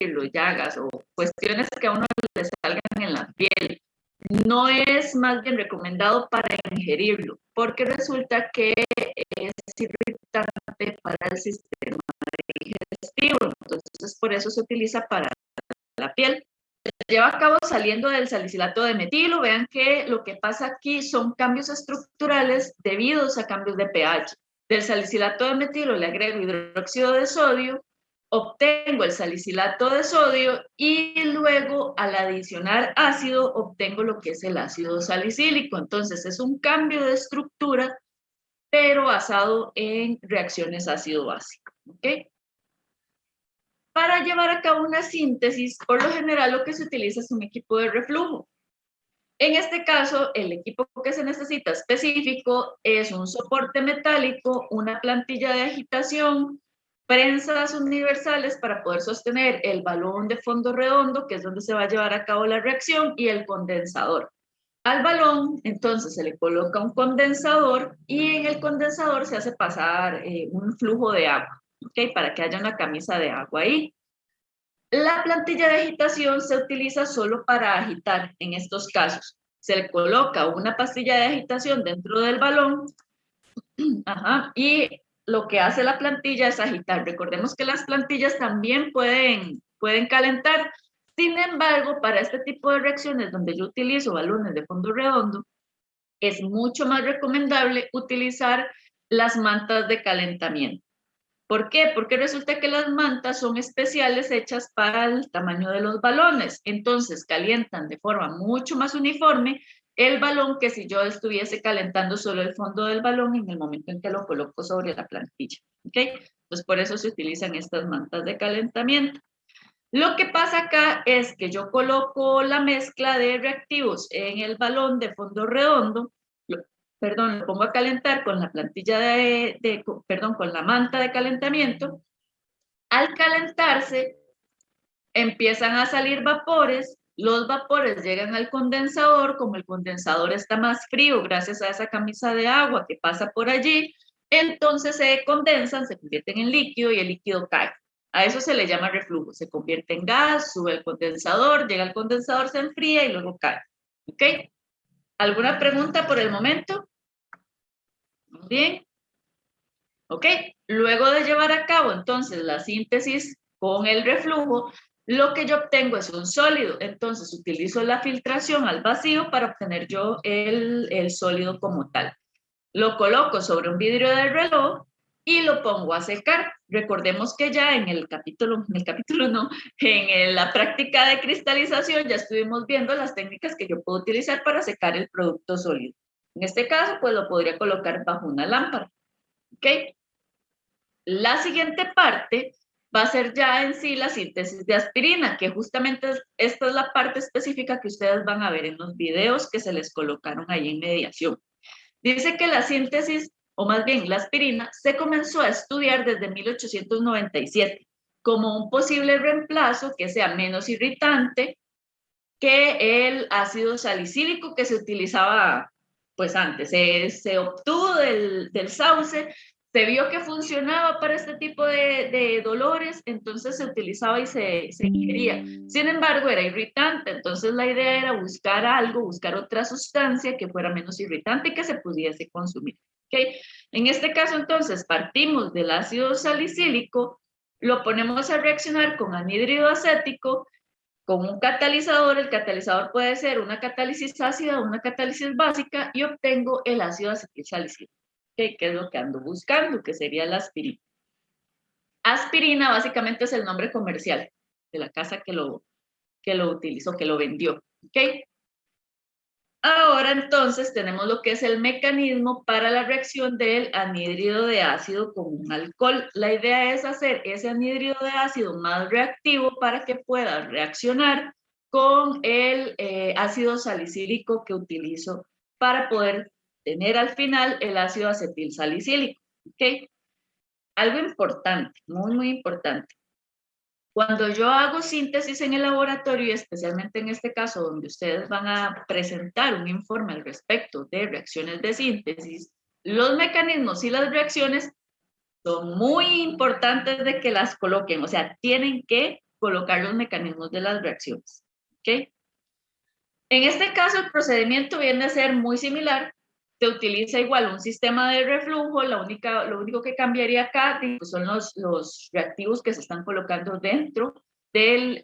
decirlo, llagas o cuestiones que a uno le salgan en la piel, no es más bien recomendado para ingerirlo, porque resulta que es irritante para el sistema digestivo, entonces por eso se utiliza para la piel. Se lleva a cabo saliendo del salicilato de metilo. Vean que lo que pasa aquí son cambios estructurales debidos a cambios de pH. Del salicilato de metilo le agrego hidróxido de sodio, obtengo el salicilato de sodio y luego al adicionar ácido obtengo lo que es el ácido salicílico. Entonces es un cambio de estructura, pero basado en reacciones ácido-básico. ¿Okay? Para llevar a cabo una síntesis, por lo general lo que se utiliza es un equipo de reflujo. En este caso, el equipo que se necesita específico es un soporte metálico, una plantilla de agitación, prensas universales para poder sostener el balón de fondo redondo, que es donde se va a llevar a cabo la reacción, y el condensador. Al balón, entonces, se le coloca un condensador y en el condensador se hace pasar un flujo de agua, ¿okay? Para que haya una camisa de agua ahí. La plantilla de agitación se utiliza solo para agitar en estos casos. Se le coloca una pastilla de agitación dentro del balón, y lo que hace la plantilla es agitar. Recordemos que las plantillas también pueden calentar. Sin embargo, para este tipo de reacciones donde yo utilizo balones de fondo redondo, es mucho más recomendable utilizar las mantas de calentamiento. ¿Por qué? Porque resulta que las mantas son especiales hechas para el tamaño de los balones. Entonces calientan de forma mucho más uniforme el balón que si yo estuviese calentando solo el fondo del balón en el momento en que lo coloco sobre la plantilla. ¿Okay? Entonces por eso se utilizan estas mantas de calentamiento. Lo que pasa acá es que yo coloco la mezcla de reactivos en el balón de fondo redondo, lo pongo a calentar con la plantilla con la manta de calentamiento. Al calentarse, empiezan a salir vapores, los vapores llegan al condensador, como el condensador está más frío gracias a esa camisa de agua que pasa por allí, entonces se condensan, se convierten en líquido y el líquido cae. A eso se le llama reflujo, se convierte en gas, sube al condensador, llega al condensador, se enfría y luego cae. ¿Ok? ¿Alguna pregunta por el momento? Bien. ¿Ok? Luego de llevar a cabo entonces la síntesis con el reflujo, lo que yo obtengo es un sólido. Entonces utilizo la filtración al vacío para obtener yo el sólido como tal. Lo coloco sobre un vidrio de reloj y lo pongo a secar. Recordemos que ya en la práctica de cristalización ya estuvimos viendo las técnicas que yo puedo utilizar para secar el producto sólido. En este caso, pues lo podría colocar bajo una lámpara. ¿Ok? La siguiente parte va a ser ya en sí la síntesis de aspirina, que justamente esta es la parte específica que ustedes van a ver en los videos que se les colocaron ahí en mediación. Dice que la síntesis, o más bien la aspirina, se comenzó a estudiar desde 1897 como un posible reemplazo que sea menos irritante que el ácido salicílico que se utilizaba pues antes. Se obtuvo del sauce, se vio que funcionaba para este tipo de dolores, entonces se utilizaba y se ingería. Sin embargo, era irritante, entonces la idea era buscar algo, buscar otra sustancia que fuera menos irritante y que se pudiese consumir. ¿Okay? En este caso, entonces, partimos del ácido salicílico, lo ponemos a reaccionar con anhídrido acético, con un catalizador. El catalizador puede ser una catálisis ácida o una catálisis básica y obtengo el ácido acetilsalicílico, que es lo que ando buscando, que sería la aspirina. Aspirina básicamente es el nombre comercial de la casa que lo utilizó, que lo vendió. ¿Okay? Ahora entonces tenemos lo que es el mecanismo para la reacción del anhídrido de ácido con un alcohol. La idea es hacer ese anhídrido de ácido más reactivo para que pueda reaccionar con el ácido salicílico que utilizo para poder tener al final el ácido acetilsalicílico. ¿Okay? Algo importante, muy, muy importante. Cuando yo hago síntesis en el laboratorio, y especialmente en este caso donde ustedes van a presentar un informe al respecto de reacciones de síntesis, los mecanismos y las reacciones son muy importantes de que las coloquen, o sea, tienen que colocar los mecanismos de las reacciones. ¿Ok? En este caso, el procedimiento viene a ser muy similar. Se utiliza igual un sistema de reflujo. Lo único que cambiaría acá pues, son los reactivos que se están colocando dentro del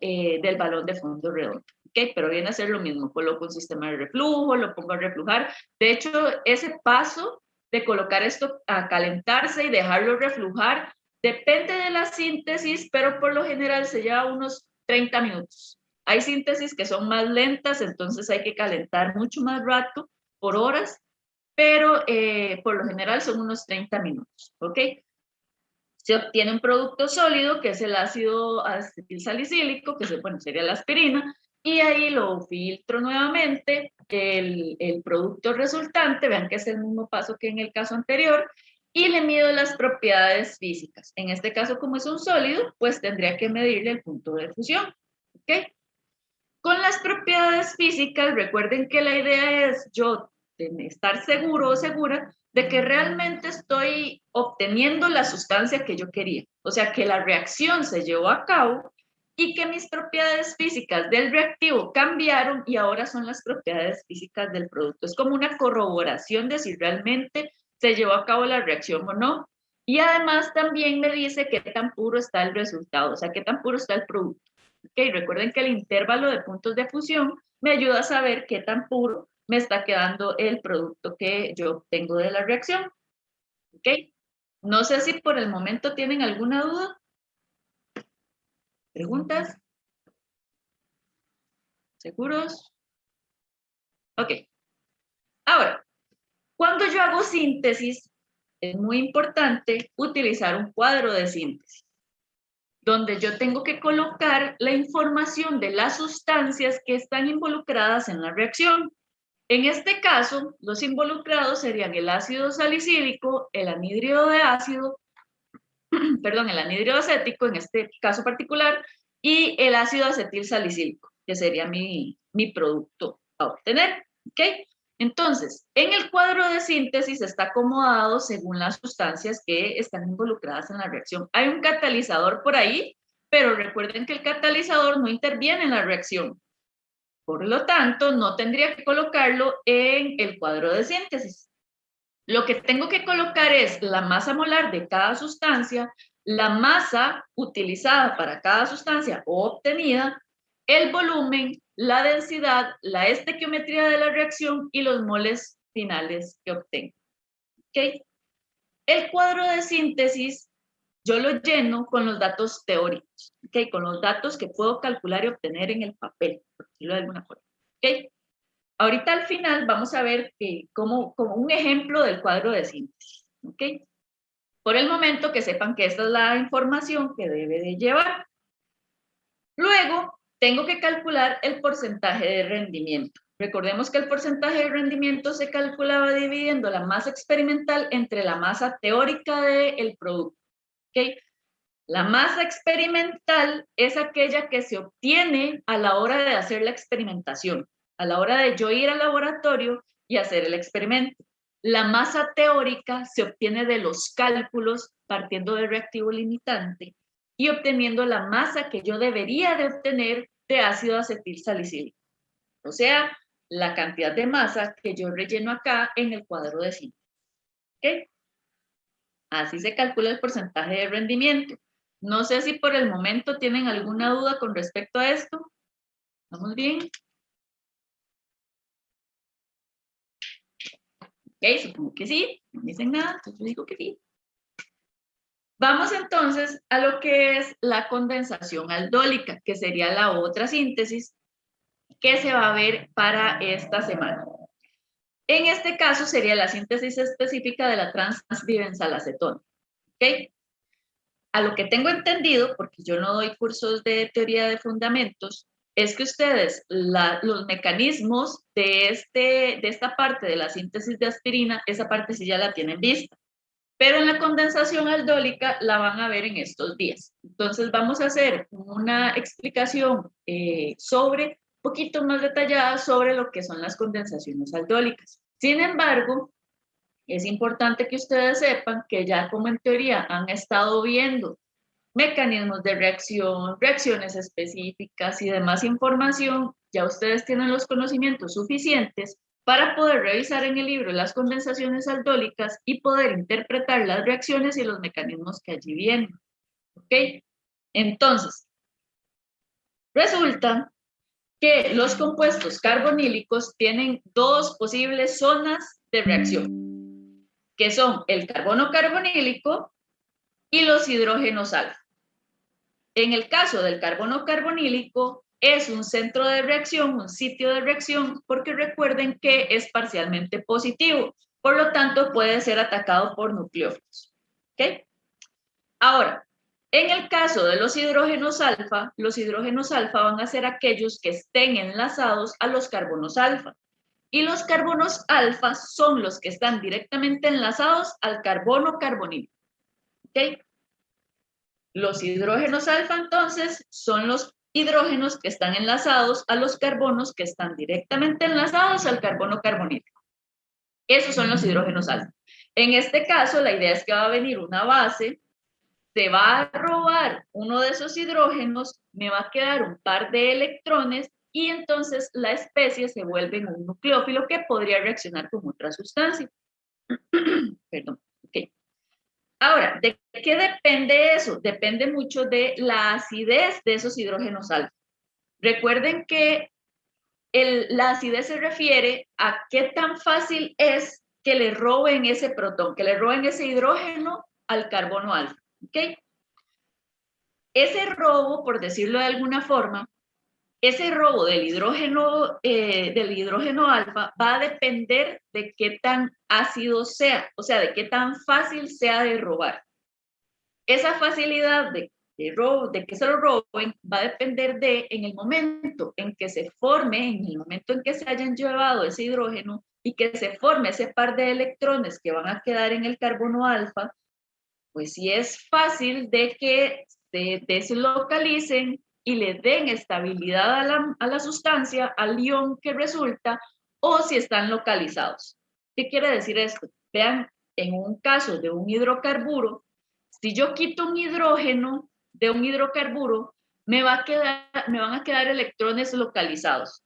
balón de fondo redondo. ¿Okay? Pero viene a ser lo mismo. Coloco un sistema de reflujo, lo pongo a reflujar. De hecho, ese paso de colocar esto a calentarse y dejarlo reflujar depende de la síntesis, pero por lo general se lleva unos 30 minutos. Hay síntesis que son más lentas, entonces hay que calentar mucho más rato, por horas, pero por lo general son unos 30 minutos, ¿ok? Se obtiene un producto sólido, que es el ácido acetilsalicílico, que bueno, sería la aspirina, y ahí lo filtro nuevamente, el producto resultante, vean que es el mismo paso que en el caso anterior, y le mido las propiedades físicas. En este caso, como es un sólido, pues tendría que medirle el punto de fusión, ¿ok? Con las propiedades físicas, recuerden que la idea es yo estar seguro o segura de que realmente estoy obteniendo la sustancia que yo quería. O sea, que la reacción se llevó a cabo y que mis propiedades físicas del reactivo cambiaron y ahora son las propiedades físicas del producto. Es como una corroboración de si realmente se llevó a cabo la reacción o no. Y además también me dice qué tan puro está el resultado, o sea, qué tan puro está el producto. Okay, recuerden que el intervalo de puntos de fusión me ayuda a saber qué tan puro me está quedando el producto que yo obtengo de la reacción. ¿Ok? No sé si por el momento tienen alguna duda. ¿Preguntas? ¿Seguros? Ok. Ahora, cuando yo hago síntesis, es muy importante utilizar un cuadro de síntesis, donde yo tengo que colocar la información de las sustancias que están involucradas en la reacción. En este caso, los involucrados serían el ácido salicílico, el anhídrido de ácido, perdón, el anhídrido acético en este caso particular, y el ácido acetil salicílico, que sería mi producto a obtener. ¿Ok? Entonces, en el cuadro de síntesis está acomodado según las sustancias que están involucradas en la reacción. Hay un catalizador por ahí, pero recuerden que el catalizador no interviene en la reacción. Por lo tanto, no tendría que colocarlo en el cuadro de síntesis. Lo que tengo que colocar es la masa molar de cada sustancia, la masa utilizada para cada sustancia o obtenida, el volumen, la densidad, la estequiometría de la reacción y los moles finales que obtengo. ¿Okay? El cuadro de síntesis yo lo lleno con los datos teóricos, ¿okay? Con los datos que puedo calcular y obtener en el papel, por decirlo de alguna forma. ¿Okay? Ahorita al final vamos a ver como un ejemplo del cuadro de síntesis. ¿Okay? Por el momento que sepan que esta es la información que debe de llevar. Luego, tengo que calcular el porcentaje de rendimiento. Recordemos que el porcentaje de rendimiento se calculaba dividiendo la masa experimental entre la masa teórica del producto. ¿Okay? La masa experimental es aquella que se obtiene a la hora de hacer la experimentación, a la hora de yo ir al laboratorio y hacer el experimento. La masa teórica se obtiene de los cálculos partiendo del reactivo limitante y obteniendo la masa que yo debería de obtener de ácido acetil salicílico. O sea, la cantidad de masa que yo relleno acá en el cuadro de síntesis. ¿Okay? Así se calcula el porcentaje de rendimiento. No sé si por el momento tienen alguna duda con respecto a esto. ¿Vamos bien? Ok, supongo que sí. No me dicen nada, entonces yo digo que sí. Vamos entonces a lo que es la condensación aldólica, que sería la otra síntesis que se va a ver para esta semana. En este caso sería la síntesis específica de la transdibenzalacetona. ¿Ok? A lo que tengo entendido, porque yo no doy cursos de teoría de fundamentos, es que ustedes los mecanismos de esta parte de la síntesis de aspirina, esa parte sí ya la tienen vista. Pero en la condensación aldólica la van a ver en estos días. Entonces vamos a hacer una explicación un poquito más detallada sobre lo que son las condensaciones aldólicas. Sin embargo, es importante que ustedes sepan que ya como en teoría han estado viendo mecanismos de reacción, reacciones específicas y demás información, ya ustedes tienen los conocimientos suficientes para poder revisar en el libro las condensaciones aldólicas y poder interpretar las reacciones y los mecanismos que allí vienen. ¿Ok? Entonces, resulta que los compuestos carbonílicos tienen dos posibles zonas de reacción, que son el carbono carbonílico y los hidrógenos alfa. En el caso del carbono carbonílico, es un centro de reacción, un sitio de reacción, porque recuerden que es parcialmente positivo, por lo tanto puede ser atacado por nucleófilos. ¿Ok? Ahora, en el caso de los hidrógenos alfa van a ser aquellos que estén enlazados a los carbonos alfa. Y los carbonos alfa son los que están directamente enlazados al carbono carbonílico. ¿Ok? Los hidrógenos alfa, entonces, son los hidrógenos que están enlazados a los carbonos que están directamente enlazados al carbono carbonílico. Esos son los hidrógenos alfa. En este caso, la idea es que va a venir una base, se va a robar uno de esos hidrógenos, me va a quedar un par de electrones y entonces la especie se vuelve en un nucleófilo que podría reaccionar con otra sustancia. Perdón. Okay. Ahora, ¿de qué depende eso? Depende mucho de la acidez de esos hidrógenos alfa. Recuerden que la acidez se refiere a qué tan fácil es que le roben ese protón, que le roben ese hidrógeno al carbono alfa. ¿Ok? Ese robo, por decirlo de alguna forma, ese robo del hidrógeno alfa va a depender de qué tan ácido sea, o sea, de qué tan fácil sea de robar. Esa facilidad de que se lo roben va a depender en el momento en que se forme, en el momento en que se hayan llevado ese hidrógeno y que se forme ese par de electrones que van a quedar en el carbono alfa, pues sí es fácil de que se deslocalicen y le den estabilidad a la sustancia, al ion que resulta, o si están localizados. ¿Qué quiere decir esto? Vean, en un caso de un hidrocarburo, si yo quito un hidrógeno de un hidrocarburo, me van a quedar electrones localizados.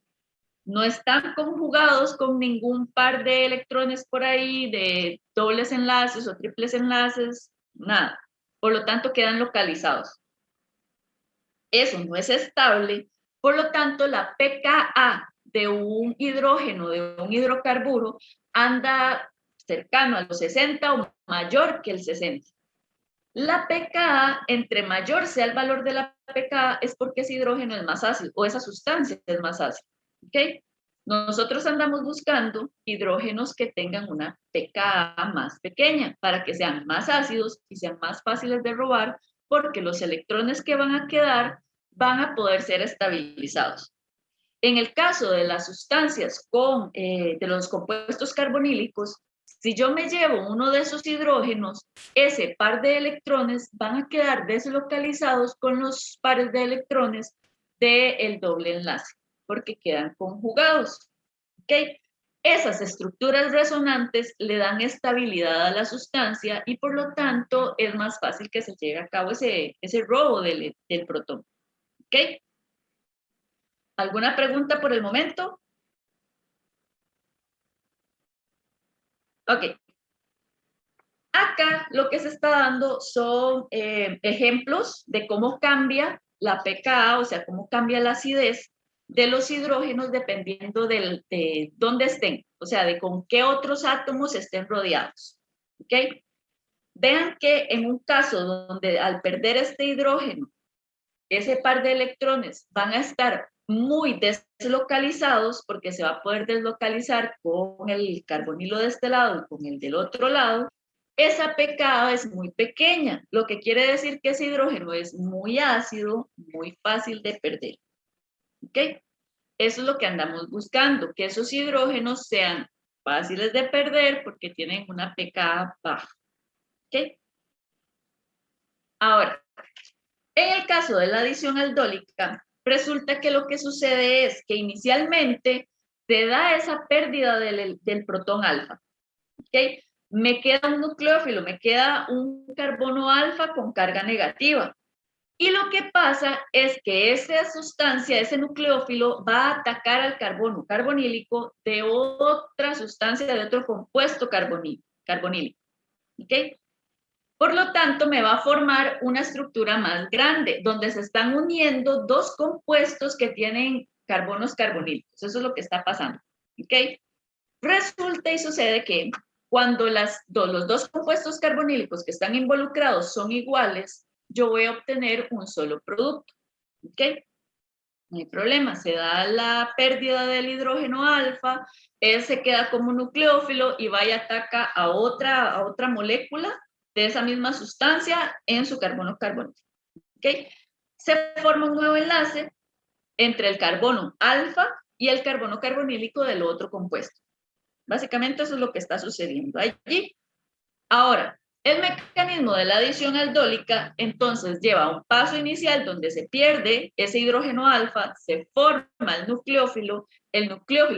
No están conjugados con ningún par de electrones por ahí, de dobles enlaces o triples enlaces, nada. Por lo tanto, quedan localizados. Eso no es estable, por lo tanto, la pKa de un hidrógeno, de un hidrocarburo, anda cercano a los 60 o mayor que el 60. La pKa, entre mayor sea el valor de la pKa, es porque ese hidrógeno es más ácido o esa sustancia es más ácida. ¿Ok? Nosotros andamos buscando hidrógenos que tengan una pKa más pequeña para que sean más ácidos y sean más fáciles de robar, porque los electrones que van a quedar van a poder ser estabilizados. En el caso de las sustancias de los compuestos carbonílicos, si yo me llevo uno de esos hidrógenos, ese par de electrones van a quedar deslocalizados con los pares de electrones del doble enlace, porque quedan conjugados. ¿Okay? Esas estructuras resonantes le dan estabilidad a la sustancia y por lo tanto es más fácil que se lleve a cabo ese robo del protón. ¿Ok? ¿Alguna pregunta por el momento? Ok. Acá lo que se está dando son ejemplos de cómo cambia la pKa, o sea, cómo cambia la acidez de los hidrógenos dependiendo de dónde estén, o sea, de con qué otros átomos estén rodeados. ¿Ok? Vean que en un caso donde al perder este hidrógeno, ese par de electrones van a estar muy deslocalizados porque se va a poder deslocalizar con el carbonilo de este lado y con el del otro lado, esa pKa es muy pequeña, lo que quiere decir que ese hidrógeno es muy ácido, muy fácil de perder. ¿Ok? Eso es lo que andamos buscando, que esos hidrógenos sean fáciles de perder porque tienen una pKa baja. ¿Ok? Ahora, en el caso de la adición aldólica, resulta que lo que sucede es que inicialmente se da esa pérdida del protón alfa. ¿Okay? Me queda un nucleófilo, me queda un carbono alfa con carga negativa. Y lo que pasa es que esa sustancia, ese nucleófilo, va a atacar al carbono carbonílico de otra sustancia, de otro compuesto carbonílico. ¿Ok? Por lo tanto, me va a formar una estructura más grande, donde se están uniendo dos compuestos que tienen carbonos carbonílicos. Eso es lo que está pasando. ¿Ok? Resulta y sucede que cuando los dos compuestos carbonílicos que están involucrados son iguales, yo voy a obtener un solo producto. ¿Ok? No hay problema, se da la pérdida del hidrógeno alfa, él se queda como nucleófilo y va y ataca a otra molécula de esa misma sustancia en su carbono carbonílico. ¿Ok? Se forma un nuevo enlace entre el carbono alfa y el carbono carbonílico del otro compuesto. Básicamente eso es lo que está sucediendo allí. Ahora, el mecanismo de la adición aldólica entonces lleva un paso inicial donde se pierde ese hidrógeno alfa, se forma el nucleófilo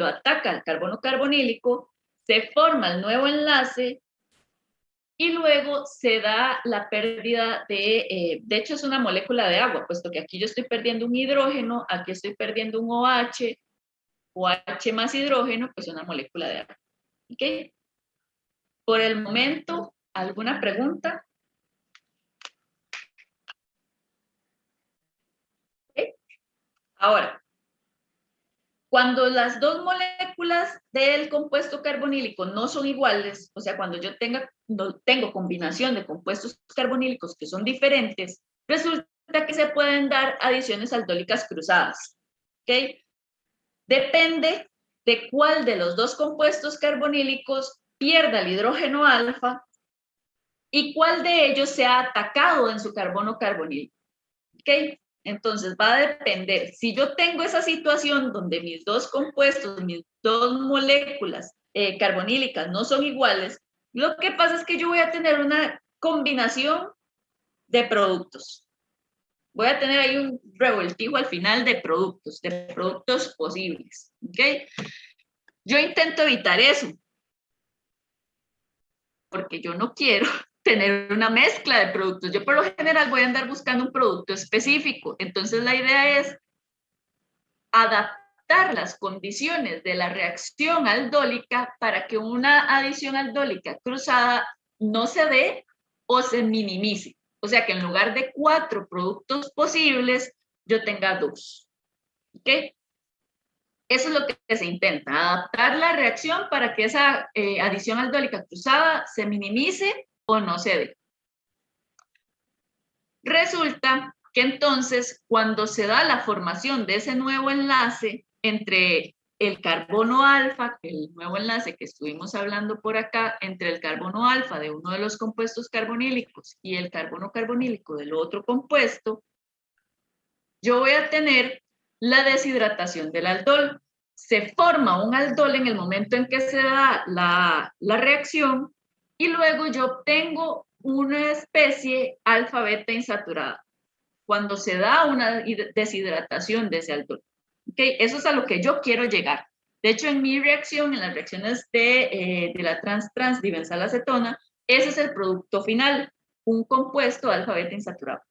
ataca al carbono carbonílico, se forma el nuevo enlace y luego se da la pérdida de hecho es una molécula de agua, puesto que aquí yo estoy perdiendo un hidrógeno, aquí estoy perdiendo un OH más hidrógeno, pues una molécula de agua. ¿Ok? Por el momento, ¿alguna pregunta? ¿Okay? Ahora, cuando las dos moléculas del compuesto carbonílico no son iguales, o sea, cuando yo no tengo combinación de compuestos carbonílicos que son diferentes, resulta que se pueden dar adiciones aldólicas cruzadas. ¿Ok? Depende de cuál de los dos compuestos carbonílicos pierda el hidrógeno alfa y cuál de ellos sea atacado en su carbono carbonílico. ¿Ok? Entonces va a depender. Si yo tengo esa situación donde mis dos compuestos, mis dos moléculas carbonílicas no son iguales, lo que pasa es que yo voy a tener una combinación de productos. Voy a tener ahí un revoltijo al final de productos posibles. ¿Ok? Yo intento evitar eso, porque yo no quiero tener una mezcla de productos. Yo por lo general voy a andar buscando un producto específico. Entonces la idea es adaptar las condiciones de la reacción aldólica para que una adición aldólica cruzada no se dé o se minimice. O sea que en lugar de 4 productos posibles, yo tenga 2. ¿Ok? Eso es lo que se intenta, adaptar la reacción para que esa adición aldólica cruzada se minimice o no se dé. Resulta que entonces, cuando se da la formación de ese nuevo enlace entre el carbono alfa, el nuevo enlace que estuvimos hablando por acá, entre el carbono alfa de uno de los compuestos carbonílicos y el carbono carbonílico del otro compuesto, yo voy a tener la deshidratación del aldol. Se forma un aldol en el momento en que se da la reacción y luego yo obtengo una especie alfa-beta insaturada cuando se da una deshidratación de ese aldol. ¿Okay? Eso es a lo que yo quiero llegar. De hecho, en mi reacción, en las reacciones de la trans-dibensalacetona, ese es el producto final, un compuesto alfa-beta insaturado.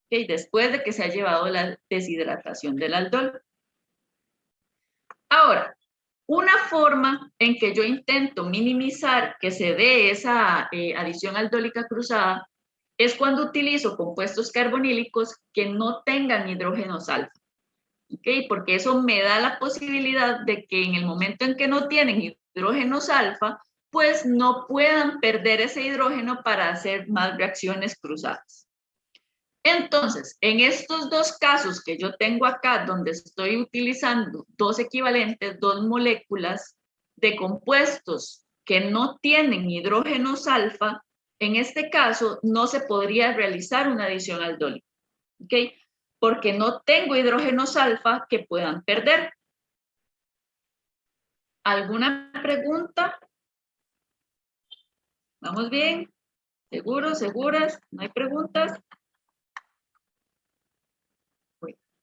¿Okay? Después de que se ha llevado la deshidratación del aldol. Ahora, una forma en que yo intento minimizar que se dé esa adición aldólica cruzada es cuando utilizo compuestos carbonílicos que no tengan hidrógenos alfa. ¿Okay? Porque eso me da la posibilidad de que en el momento en que no tienen hidrógenos alfa, pues no puedan perder ese hidrógeno para hacer más reacciones cruzadas. Entonces, en estos dos casos que yo tengo acá, donde estoy utilizando dos equivalentes, dos moléculas de compuestos que no tienen hidrógenos alfa, en este caso no se podría realizar una adición aldólica, ¿ok? Porque no tengo hidrógenos alfa que puedan perder. ¿Alguna pregunta? ¿Vamos bien? ¿Seguros? ¿Seguras? ¿No hay preguntas?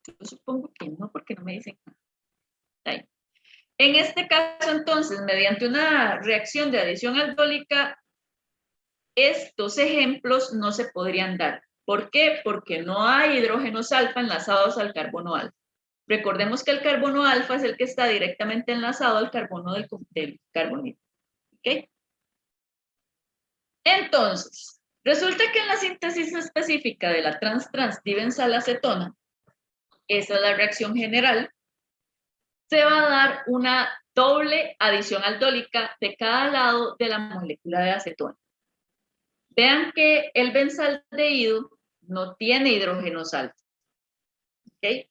Yo supongo que no, porque no me dicen nada. En este caso, entonces, mediante una reacción de adición aldólica, estos ejemplos no se podrían dar. ¿Por qué? Porque no hay hidrógenos alfa enlazados al carbono alfa. Recordemos que el carbono alfa es el que está directamente enlazado al carbono del carbonilo. ¿Ok? Entonces, resulta que en la síntesis específica de la trans-trans-dibensalacetona, esa es la reacción general, se va a dar una doble adición aldólica de cada lado de la molécula de acetona. Vean que el benzaldehído no tiene hidrógenos alfa. ¿Ok?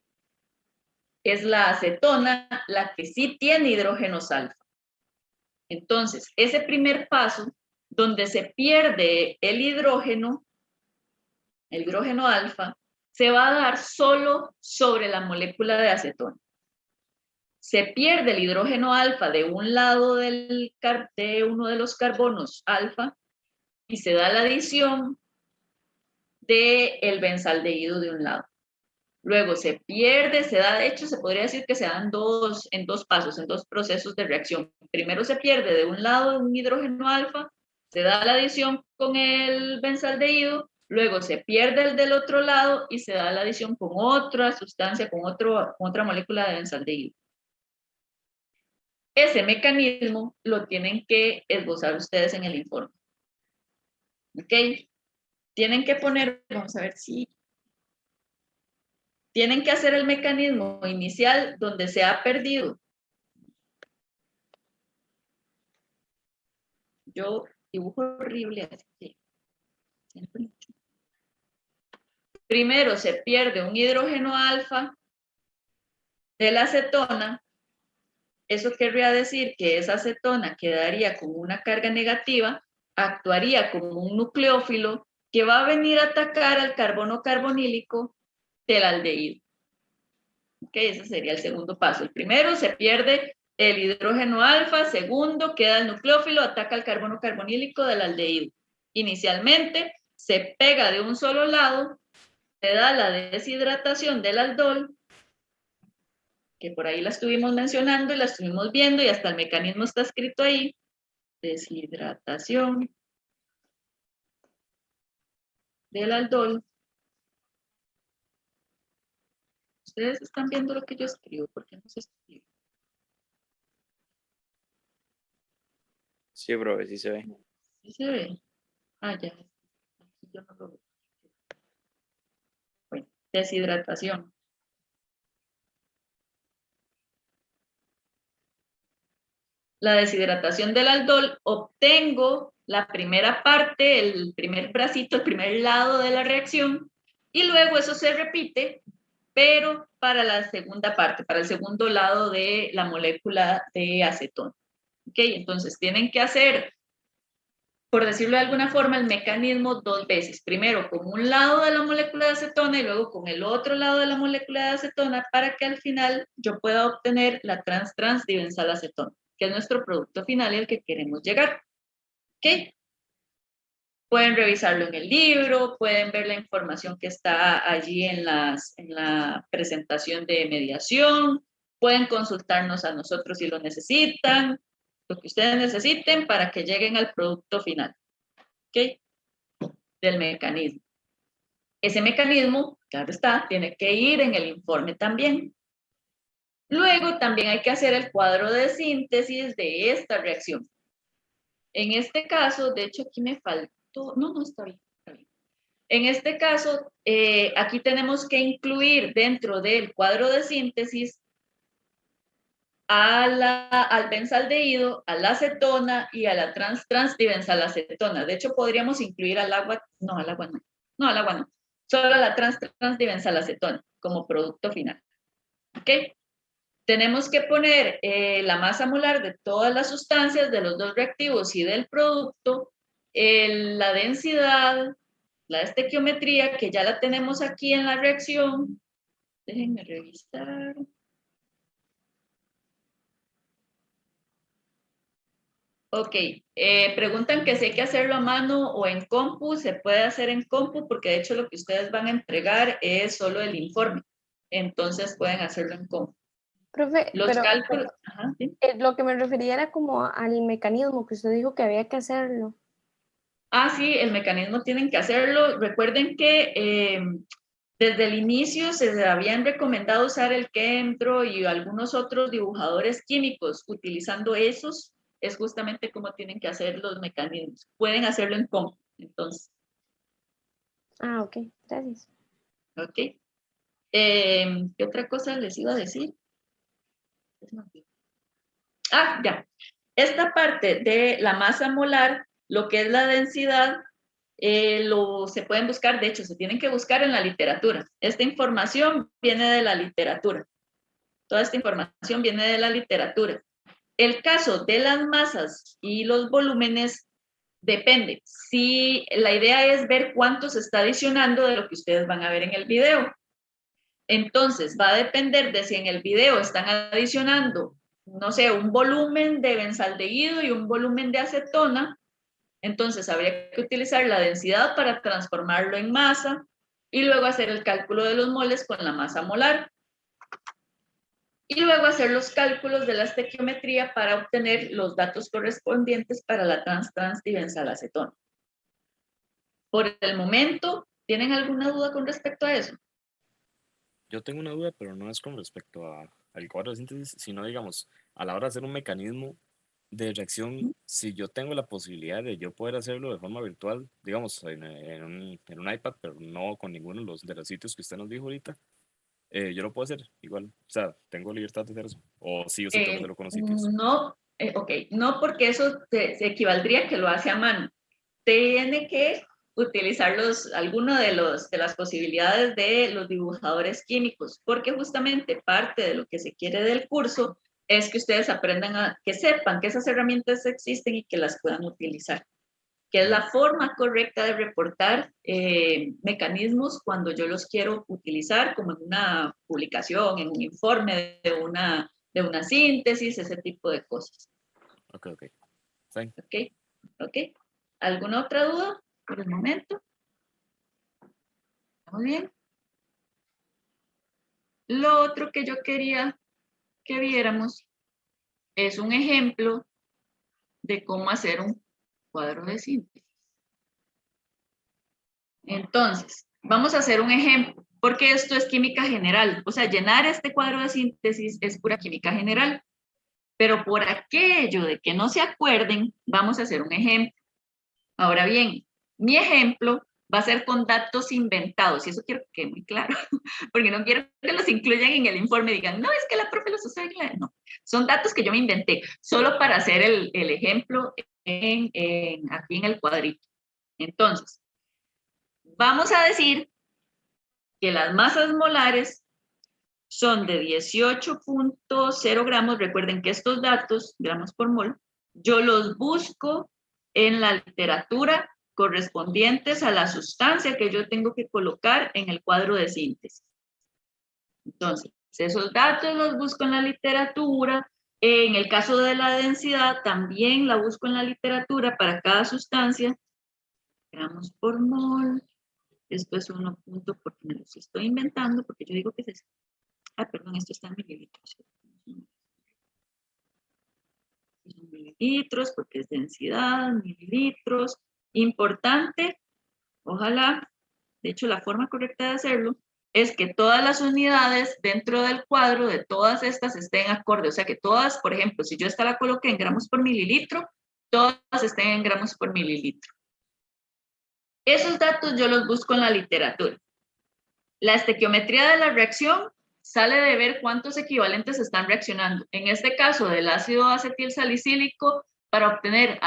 Es la acetona la que sí tiene hidrógenos alfa. Entonces, ese primer paso, donde se pierde el hidrógeno alfa, se va a dar solo sobre la molécula de acetona. Se pierde el hidrógeno alfa de un lado de uno de los carbonos alfa y se da la adición del benzaldehído de un lado. Luego se pierde, se da, de hecho se podría decir que se dan en dos pasos, en dos procesos de reacción. Primero se pierde de un lado un hidrógeno alfa, se da la adición con el benzaldehído, luego se pierde el del otro lado y se da la adición con otra sustancia, con otra molécula de benzaldehído. Ese mecanismo lo tienen que esbozar ustedes en el informe. ¿Ok? Tienen que poner, vamos a ver si... Tienen que hacer el mecanismo inicial donde se ha perdido. Yo dibujo horrible, así que... Primero se pierde un hidrógeno alfa de la acetona. Eso querría decir que esa acetona quedaría con una carga negativa, actuaría como un nucleófilo que va a venir a atacar al carbono carbonílico del aldehído. Ok, ese sería el segundo paso. El primero se pierde el hidrógeno alfa, segundo queda el nucleófilo, ataca al carbono carbonílico del aldehído. Inicialmente se pega de un solo lado, se da la deshidratación del aldol, que por ahí la estuvimos mencionando y la estuvimos viendo y hasta el mecanismo está escrito ahí. Deshidratación del aldol. Ustedes están viendo lo que yo escribo, ¿por qué no se escribe? Sí, bro, sí se ve. ¿Sí se ve? Ah, ya. Aquí yo no lo veo. Bueno, deshidratación. La deshidratación del aldol, obtengo la primera parte, el primer bracito, el primer lado de la reacción, y luego eso se repite, pero para la segunda parte, para el segundo lado de la molécula de acetona. ¿Ok? Entonces tienen que hacer, por decirlo de alguna forma, el mecanismo dos veces. Primero con un lado de la molécula de acetona y luego con el otro lado de la molécula de acetona para que al final yo pueda obtener la trans-trans-dibensalacetona, que es nuestro producto final y al que queremos llegar. ¿Ok? Pueden revisarlo en el libro, pueden ver la información que está allí en la presentación de mediación, pueden consultarnos a nosotros si lo necesitan, lo que ustedes necesiten para que lleguen al producto final. ¿Ok? Del mecanismo. Ese mecanismo, claro está, tiene que ir en el informe también. Luego también hay que hacer el cuadro de síntesis de esta reacción. En este caso, de hecho aquí me faltó, no, está bien. En este caso, aquí tenemos que incluir dentro del cuadro de síntesis al benzaldehído, a la acetona y a la trans-trans-dibensalacetona. De hecho, podríamos incluir al agua, no, al agua no. No, al agua no. Solo a la trans-trans-dibensalacetona como producto final. ¿Ok? Tenemos que poner la masa molar de todas las sustancias, de los dos reactivos y del producto, la densidad, la estequiometría, que ya la tenemos aquí en la reacción. Déjenme revisar. Ok, preguntan que si hay que hacerlo a mano o en compu. Se puede hacer en compu porque de hecho lo que ustedes van a entregar es solo el informe. Entonces pueden hacerlo en compu. Profe, Los pero cálculos. Ajá, ¿sí? lo que me refería era como al mecanismo que usted dijo que había que hacerlo. Ah, sí, el mecanismo tienen que hacerlo. Recuerden que desde el inicio se habían recomendado usar el Kentro y algunos otros dibujadores químicos. Utilizando esos es justamente como tienen que hacer los mecanismos. Pueden hacerlo en compu, entonces. Ah, ok, gracias. ¿Ok? ¿Qué otra cosa les iba a decir? Ah, ya. Esta parte de la masa molar, lo que es la densidad, se pueden buscar, de hecho, se tienen que buscar en la literatura. Esta información viene de la literatura. Toda esta información viene de la literatura. El caso de las masas y los volúmenes depende. Si la idea es ver cuánto se está adicionando de lo que ustedes van a ver en el video. Entonces, va a depender de si en el video están adicionando, no sé, un volumen de benzaldehído y un volumen de acetona. Entonces, habría que utilizar la densidad para transformarlo en masa y luego hacer el cálculo de los moles con la masa molar. Y luego hacer los cálculos de la estequiometría para obtener los datos correspondientes para la trans-trans-dibenzalacetona. Por el momento, ¿tienen alguna duda con respecto a eso? Yo tengo una duda, pero no es con respecto al cuadro de síntesis, sino, digamos, a la hora de hacer un mecanismo de reacción, si yo tengo la posibilidad de yo poder hacerlo de forma virtual, digamos, en un iPad, pero no con ninguno de los sitios que usted nos dijo ahorita, yo lo puedo hacer igual. O sea, tengo libertad de hacer eso. O sí tengo que hacerlo con los sitios. No, ok, no porque eso se equivaldría que lo hace a mano. Tiene que utilizar alguno de las posibilidades de los dibujadores químicos, porque justamente parte de lo que se quiere del curso es que ustedes aprendan que sepan que esas herramientas existen y que las puedan utilizar, que es la forma correcta de reportar mecanismos cuando yo los quiero utilizar, como en una publicación, en un informe de una síntesis, ese tipo de cosas. Ok, ok. Fine. ¿Ok? ¿Ok? ¿Alguna otra duda por el momento? Muy bien. Lo otro que yo quería que viéramos es un ejemplo de cómo hacer un cuadro de síntesis. Entonces, vamos a hacer un ejemplo, porque esto es química general. O sea, llenar este cuadro de síntesis es pura química general. Pero por aquello de que no se acuerden, vamos a hacer un ejemplo. Ahora bien, mi ejemplo va a ser con datos inventados, y eso quiero que quede muy claro, porque no quiero que los incluyan en el informe y digan, no, es que la profe los usó en la... No, son datos que yo me inventé, solo para hacer el ejemplo aquí en el cuadrito. Entonces, vamos a decir que las masas molares son de 18.0 gramos. Recuerden que estos datos, gramos por mol, yo los busco en la literatura correspondientes a la sustancia que yo tengo que colocar en el cuadro de síntesis. Entonces, esos datos los busco en la literatura. En el caso de la densidad, también la busco en la literatura para cada sustancia. Gramos por mol. Esto es 1 punto porque me los estoy inventando, porque yo digo que es eso. Ah, perdón, esto está en mililitros. Mililitros, porque es densidad, mililitros. Importante, ojalá, de hecho la forma correcta de hacerlo es que todas las unidades dentro del cuadro de todas estas estén acorde, o sea que todas, por ejemplo, si yo esta la coloqué en gramos por mililitro, todas estén en gramos por mililitro. Esos datos yo los busco en la literatura. La estequiometría de la reacción sale de ver cuántos equivalentes están reaccionando. En este caso, del ácido acetil salicílico para obtener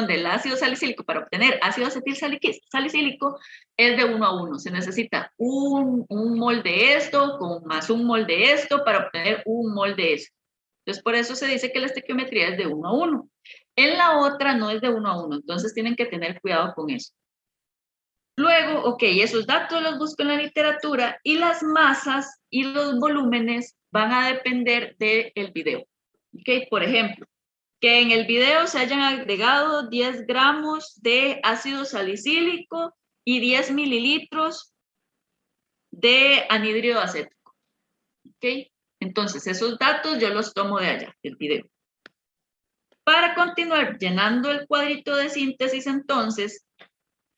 del ácido salicílico para obtener ácido acetil salicílico es de 1 a 1. Se necesita un mol de esto con más un mol de esto para obtener un mol de eso. Entonces, por eso se dice que la estequiometría es de 1 a 1. En la otra no es de 1 a 1, entonces tienen que tener cuidado con eso. Luego, ok, esos datos los busco en la literatura y las masas y los volúmenes van a depender del video. Ok, por ejemplo, que en el video se hayan agregado 10 gramos de ácido salicílico y 10 mililitros de anhídrido acético. Ok, entonces esos datos yo los tomo de allá, del video. Para continuar llenando el cuadrito de síntesis, entonces,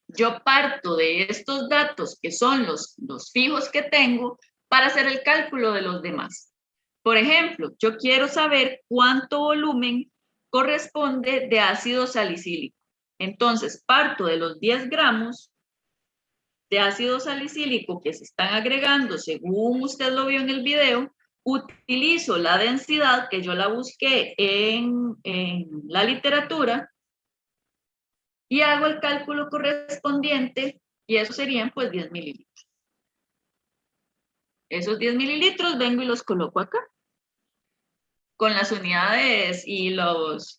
yo parto de estos datos que son los fijos que tengo para hacer el cálculo de los demás. Por ejemplo, yo quiero saber cuánto volumen corresponde de ácido salicílico. Entonces, parto de los 10 gramos de ácido salicílico que se están agregando según usted lo vio en el video, utilizo la densidad que yo la busqué en la literatura y hago el cálculo correspondiente y eso serían pues 10 mililitros. Esos 10 mililitros vengo y los coloco acá con las unidades y las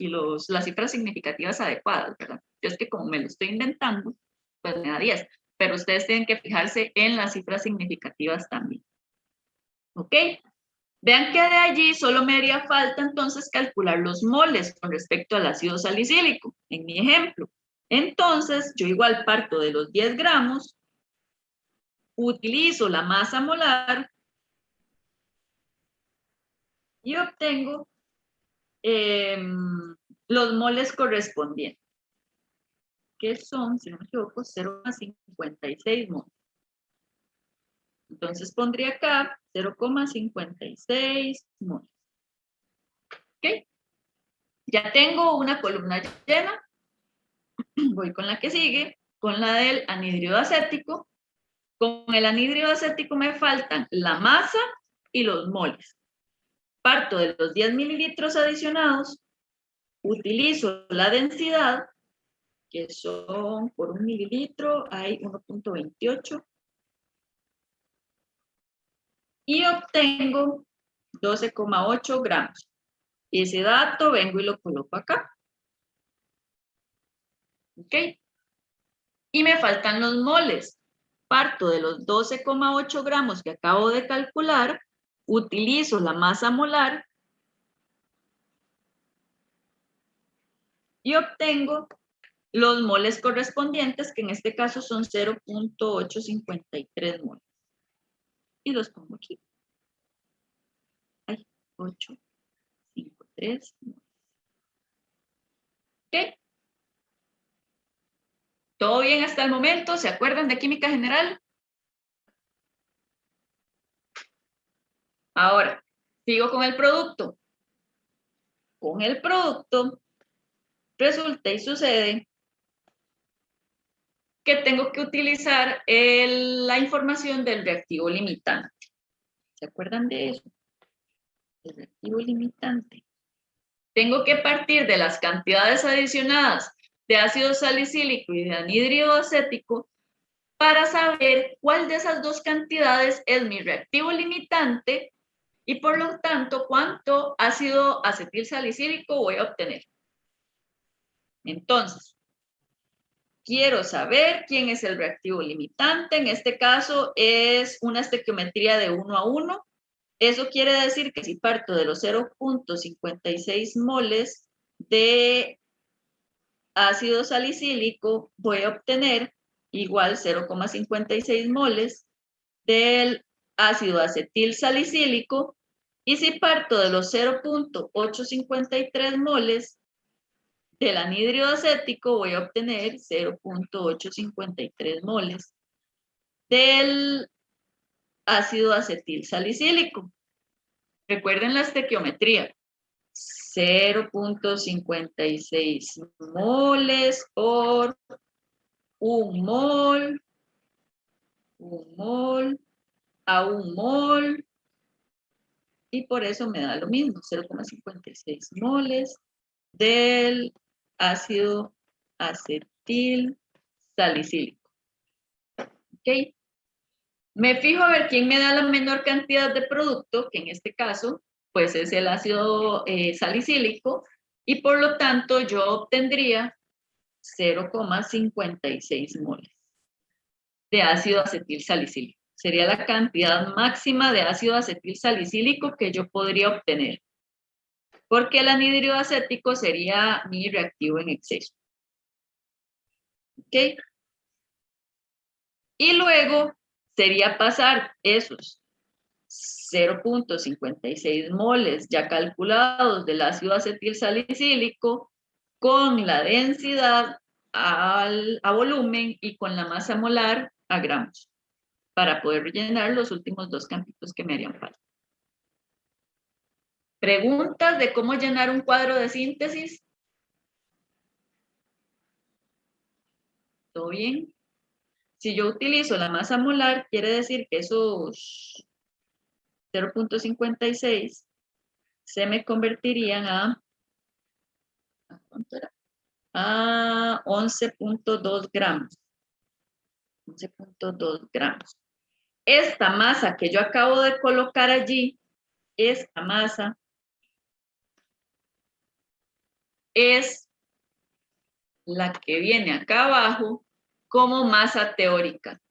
cifras significativas adecuadas, ¿verdad? Yo es que como me lo estoy inventando, pues me da 10, pero ustedes tienen que fijarse en las cifras significativas también. ¿Ok? Vean que de allí solo me haría falta entonces calcular los moles con respecto al ácido salicílico, en mi ejemplo. Entonces, yo igual parto de los 10 gramos, utilizo la masa molar y obtengo los moles correspondientes, que son, si no me equivoco, 0,56 moles. Entonces pondría acá 0,56 moles. ¿Ok? Ya tengo una columna llena. Voy con la que sigue, con la del anhídrido acético. Con el anhídrido acético me faltan la masa y los moles. Parto de los 10 mililitros adicionados, utilizo la densidad, que son por un mililitro, hay 1.28, y obtengo 12,8 gramos. Ese dato vengo y lo coloco acá. ¿Ok? Y me faltan los moles. Parto de los 12,8 gramos que acabo de calcular, utilizo la masa molar y obtengo los moles correspondientes, que en este caso son 0.853 moles. Y los pongo aquí. Ay, 853 moles. ¿Ok? ¿Todo bien hasta el momento? ¿Se acuerdan de química general? Ahora, sigo con el producto. Con el producto, resulta y sucede que tengo que utilizar la información del reactivo limitante. ¿Se acuerdan de eso? El reactivo limitante. Tengo que partir de las cantidades adicionadas de ácido salicílico y de anhídrido acético para saber cuál de esas dos cantidades es mi reactivo limitante y por lo tanto cuánto ácido acetil salicílico voy a obtener. Entonces, quiero saber quién es el reactivo limitante. En este caso es una estequiometría de 1 a 1. Eso quiere decir que si parto de los 0.56 moles de ácido salicílico, voy a obtener igual 0,56 moles del ácido acetil salicílico. Y si parto de los 0.853 moles del anhídrido acético, voy a obtener 0.853 moles del ácido acetil salicílico. Recuerden la estequiometría. 0.56 moles por un mol a un mol, y por eso me da lo mismo, 0,56 moles del ácido acetil salicílico. ¿Ok? Me fijo a ver quién me da la menor cantidad de producto, que en este caso, pues es el ácido salicílico, y por lo tanto yo obtendría 0,56 moles de ácido acetil salicílico. Sería la cantidad máxima de ácido acetil salicílico que yo podría obtener, porque el anhídrido acético sería mi reactivo en exceso. ¿Ok? Y luego sería pasar esos 0.56 moles ya calculados del ácido acetilsalicílico con la densidad a volumen y con la masa molar a gramos para poder rellenar los últimos dos campitos que me harían falta. ¿Preguntas de cómo llenar un cuadro de síntesis? ¿Todo bien? Si yo utilizo la masa molar, quiere decir que esos 0.56 se me convertirían ¿cuánto era? A 11.2 gramos. 11.2 gramos. Esta masa que yo acabo de colocar allí, esta masa es la que viene acá abajo como masa teórica.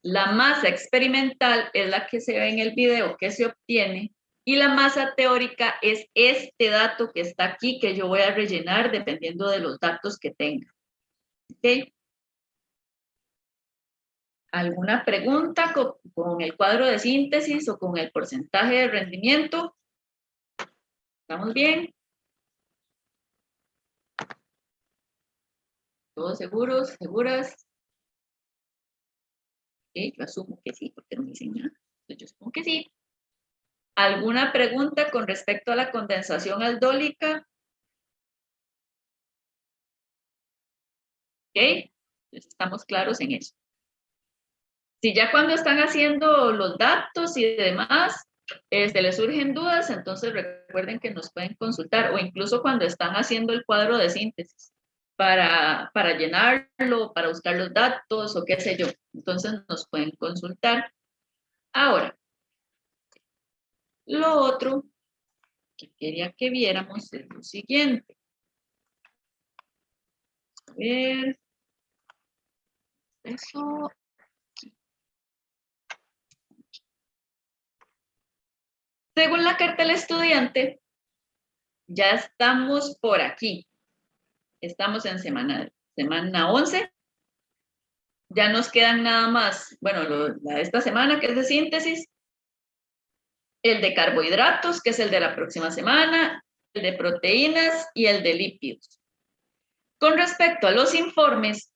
La masa experimental es la que se ve en el video que se obtiene y la masa teórica es este dato que está aquí que yo voy a rellenar dependiendo de los datos que tenga. ¿Ok? ¿Alguna pregunta con el cuadro de síntesis o con el porcentaje de rendimiento? ¿Estamos bien? ¿Todos seguros? ¿Seguras? Okay, yo asumo que sí, porque no me dicen nada. Entonces yo asumo que sí. ¿Alguna pregunta con respecto a la condensación aldólica? ¿Ok? Estamos claros en eso. Si ya cuando están haciendo los datos y demás, les surgen dudas, entonces recuerden que nos pueden consultar o incluso cuando están haciendo el cuadro de síntesis para llenarlo, para buscar los datos o qué sé yo. Entonces nos pueden consultar. Ahora, lo otro que quería que viéramos es lo siguiente. A ver. Eso. Según la carta del estudiante, ya estamos por aquí. Estamos en semana 11. Ya nos quedan nada más, bueno, esta semana que es de síntesis, el de carbohidratos, que es el de la próxima semana, el de proteínas y el de lípidos. Con respecto a los informes,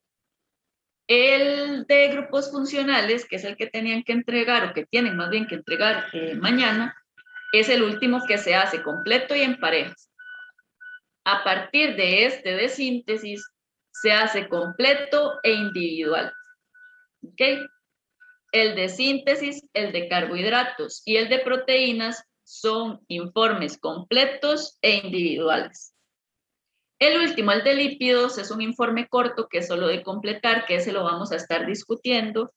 el de grupos funcionales, que es el que tenían que entregar, o que tienen más bien que entregar mañana, es el último que se hace completo y en parejas. A partir de este de síntesis, se hace completo e individual. ¿Ok? El de síntesis, el de carbohidratos y el de proteínas son informes completos e individuales. El último, el de lípidos, es un informe corto que es solo de completar, que ese lo vamos a estar discutiendo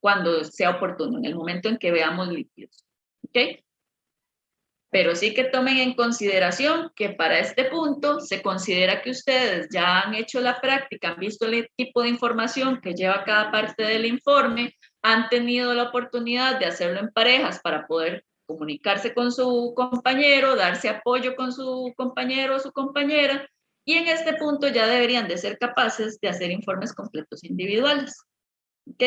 cuando sea oportuno, en el momento en que veamos lípidos. ¿Ok? Pero sí que tomen en consideración que para este punto se considera que ustedes ya han hecho la práctica, han visto el tipo de información que lleva cada parte del informe, han tenido la oportunidad de hacerlo en parejas para poder comunicarse con su compañero, darse apoyo con su compañero o su compañera, y en este punto ya deberían de ser capaces de hacer informes completos individuales. ¿Ok?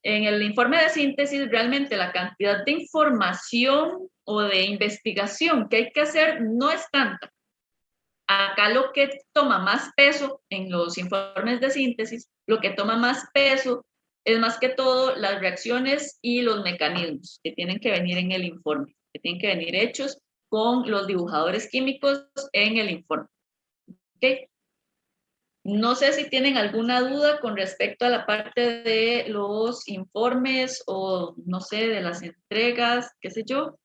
En el informe de síntesis, realmente la cantidad de información o de investigación que hay que hacer no es tanta. Acá lo que toma más peso en los informes de síntesis, lo que toma más peso es más que todo las reacciones y los mecanismos que tienen que venir en el informe, que tienen que venir hechos con los dibujadores químicos en el informe. ¿Ok? No sé si tienen alguna duda con respecto a la parte de los informes o, no sé, de las entregas, qué sé yo.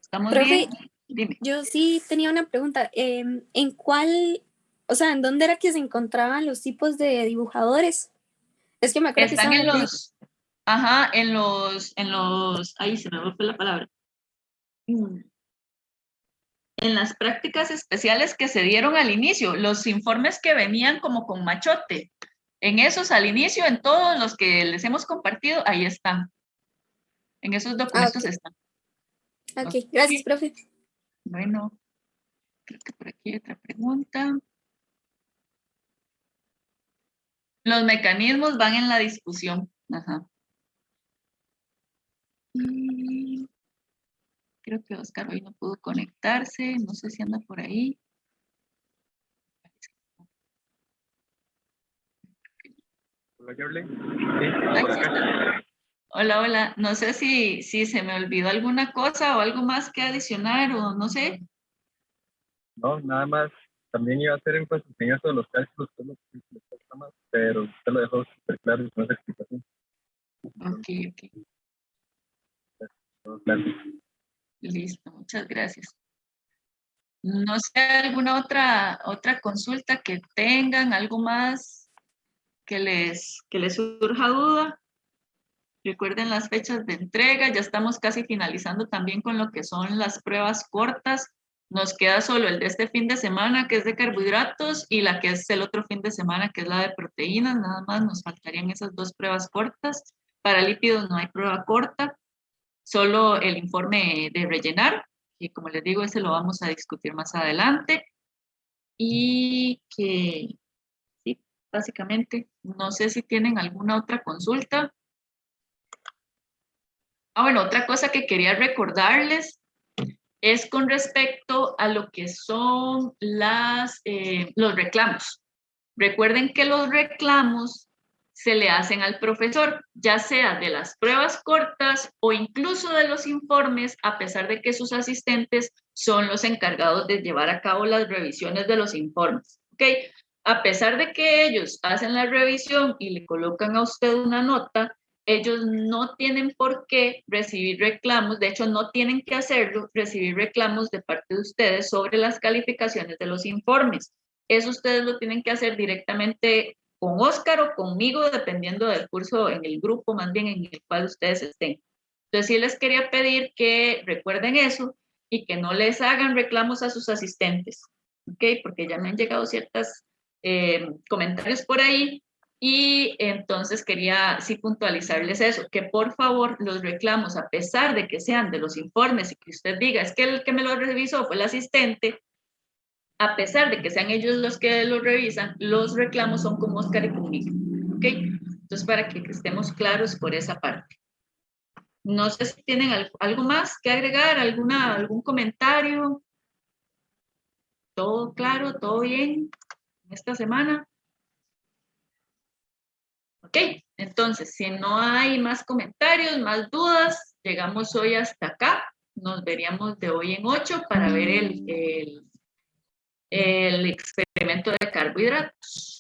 ¿Estamos Profe, bien? Dime. yo sí tenía una pregunta. ¿En cuál, o sea, en dónde era que se encontraban los tipos de dibujadores? Es que me acuerdo que Están estaban en los, ajá, ahí se me fue la palabra. En las prácticas especiales que se dieron al inicio, los informes que venían como con machote, en esos al inicio, en todos los que les hemos compartido, ahí están. En esos documentos okay. están. Ok, gracias, profe. Bueno, creo que por aquí hay otra pregunta. Los mecanismos van en la discusión. Ajá. Y creo que Oscar hoy no pudo conectarse. No sé si anda por ahí. Hola, Yarley. Ahí sí está. Hola, hola. No sé si se me olvidó alguna cosa o algo más que adicionar o no sé. No, nada más. También iba a hacer énfasis en eso de los cálculos, que es lo que me cuesta más, pero usted lo dejó súper claro con esa explicación. Ok, ok. Todo claro. Listo, muchas gracias. No sé, alguna otra consulta que tengan, algo más que les surja duda. Recuerden las fechas de entrega, ya estamos casi finalizando también con lo que son las pruebas cortas. Nos queda solo el de este fin de semana, que es de carbohidratos, y la que es el otro fin de semana, que es la de proteínas. Nada más nos faltarían esas dos pruebas cortas. Para lípidos no hay prueba corta, solo el informe de rellenar, y como les digo, ese lo vamos a discutir más adelante. Y que, sí, básicamente, no sé si tienen alguna otra consulta. Bueno, otra cosa que quería recordarles es con respecto a lo que son los reclamos. Recuerden que los reclamos se le hacen al profesor, ya sea de las pruebas cortas o incluso de los informes, a pesar de que sus asistentes son los encargados de llevar a cabo las revisiones de los informes. ¿Ok? A pesar de que ellos hacen la revisión y le colocan a usted una nota, ellos no tienen por qué recibir reclamos, de hecho no tienen que hacerlo, recibir reclamos de parte de ustedes sobre las calificaciones de los informes. Eso ustedes lo tienen que hacer directamente con Oscar o conmigo, dependiendo del curso, en el grupo más bien en el cual ustedes estén. Entonces sí les quería pedir que recuerden eso y que no les hagan reclamos a sus asistentes, ¿ok? Porque ya me han llegado ciertos comentarios por ahí y entonces quería sí puntualizarles eso, que por favor los reclamos, a pesar de que sean de los informes y que usted diga, es que el que me lo revisó fue el asistente, a pesar de que sean ellos los que lo revisan, los reclamos son con Oscar y conmigo, ¿ok? Entonces, para que estemos claros por esa parte. No sé si tienen algo más que agregar, algún comentario. ¿Todo claro? ¿Todo bien esta semana? Ok, entonces, si no hay más comentarios, más dudas, llegamos hoy hasta acá. Nos veríamos de hoy en 8 para ver el experimento de carbohidratos.